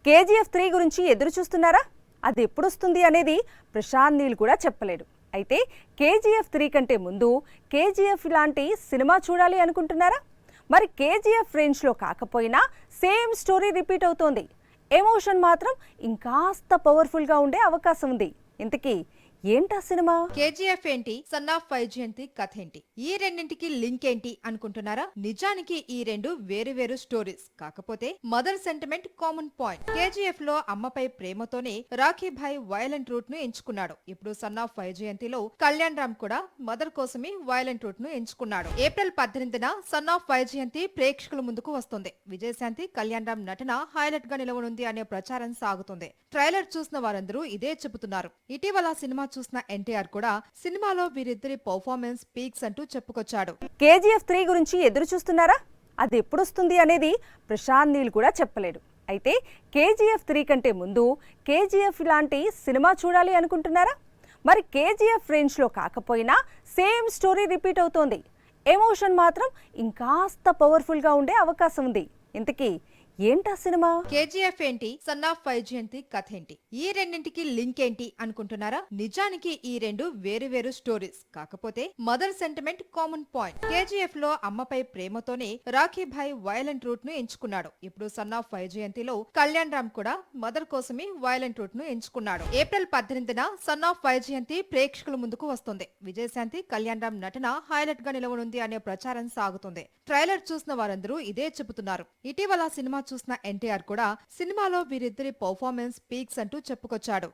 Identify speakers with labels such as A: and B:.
A: KGF 3 గురించి ఎదురు చూస్తున్నారా? అది ఎప్పుడొస్తుంది అనేది ప్రశాంత్ నీల్ కూడా చెప్పలేడు. అయితే కేజీఎఫ్ 3 కంటే ముందు కేజీఎఫ్ లాంటి సినిమా చూడాలి అనుకుంటున్నారా? మరి కేజీఎఫ్ రేంజ్లో కాకపోయినా సేమ్ స్టోరీ రిపీట్ అవుతోంది. ఎమోషన్ మాత్రం ఇంకాస్త పవర్ఫుల్గా ఉండే అవకాశం ఉంది. ఇంతకీ ఏంటా సినిమా?
B: కేజీఎఫ్ ఏంటి, సన్ ఆఫ్ వైజయంతి కథ ఏంటి, ఈ రెండింటికి లింక్ ఏంటి అనుకుంటున్నారా? నిజానికి ఈ రెండు వేరు వేరు స్టోరీస్. కాకపోతే mother sentiment common point. KGF లో అమ్మపై ప్రేమతోనే రాఖీ భాయ్ వైలెంట్ రూట్ ను ఎంచుకున్నాడు. ఇప్పుడు సన్ ఆఫ్ వైజయంతిలో కళ్యాణ్ రామ్ కూడా మదర్ కోసమే వైలెంట్ రూట్ ను ఎంచుకున్నాడు. ఏప్రిల్ 18న సన్ ఆఫ్ వైజయంతి ప్రేక్షకుల ముందుకు వస్తుంది. విజయశాంతి, కళ్యాణ్ రామ్ నటన హైలైట్ గా నిలవనుంది అనే ప్రచారం సాగుతుంది. ట్రైలర్ చూసిన వారందరూ ఇదే చెబుతున్నారు. ఇటీవల సినిమా చూసిన ఎన్టీఆర్ కూడా సినిమాలో వీరిద్దరి పర్ఫార్మెన్స్ పీక్స్ అంటూ చెప్పుకొచ్చాడు.
A: కేజీఎఫ్ 3 గురించి ఎదురు చూస్తున్నారా? అది ఎప్పుడొస్తుంది అనేది ప్రశాంత్ నీల్ కూడా చెప్పలేడు. అయితే కేజీఎఫ్ 3 కంటే ముందు కేజీఎఫ్ లాంటి సినిమా చూడాలి అనుకుంటున్నారా? మరి కేజీఎఫ్ రేంజ్లో కాకపోయినా సేమ్ స్టోరీ రిపీట్ అవుతోంది. ఎమోషన్ మాత్రం ఇంకాస్త పవర్ఫుల్గా ఉండే అవకాశం ఉంది. ఇంతకీ ఏంటా సినిమా?
B: కేజీఎఫ్ ఏంటి, సన్ ఆఫ్ వైజయంతి కథ ఏంటి, ఈ రెండింటికి లింక్ ఏంటి అనుకుంటున్నారా? నిజానికి ఈ రెండు వేరు వేరు స్టోరీస్. కాకపోతే mother sentiment common point. KGF లో అమ్మపై ప్రేమతోనే రాఖీ భాయ్ వైలెంట్ రూట్ ను ఎంచుకున్నాడు. ఇప్పుడు సన్ ఆఫ్ వైజయంతిలో కళ్యాణ్ రామ్ కూడా మదర్ కోసమే వైలెంట్ రూట్ ను ఎంచుకున్నాడు. ఏప్రిల్ 18న సన్ ఆఫ్ వైజయంతి ప్రేక్షకుల ముందుకు వస్తుంది. విజయశాంతి, కళ్యాణ్ రామ్ నటన హైలైట్ గా నిలవనుంది అనే ప్రచారం సాగుతుంది. ట్రైలర్ చూసిన వారందరూ ఇదే చెబుతున్నారు. ఇటీవల సినిమా చూసిన ఎన్టీఆర్ కూడా సినిమాలో వీరిద్దరి పర్ఫార్మెన్స్ పీక్స్ అంటూ చెప్పుకొచ్చాడు.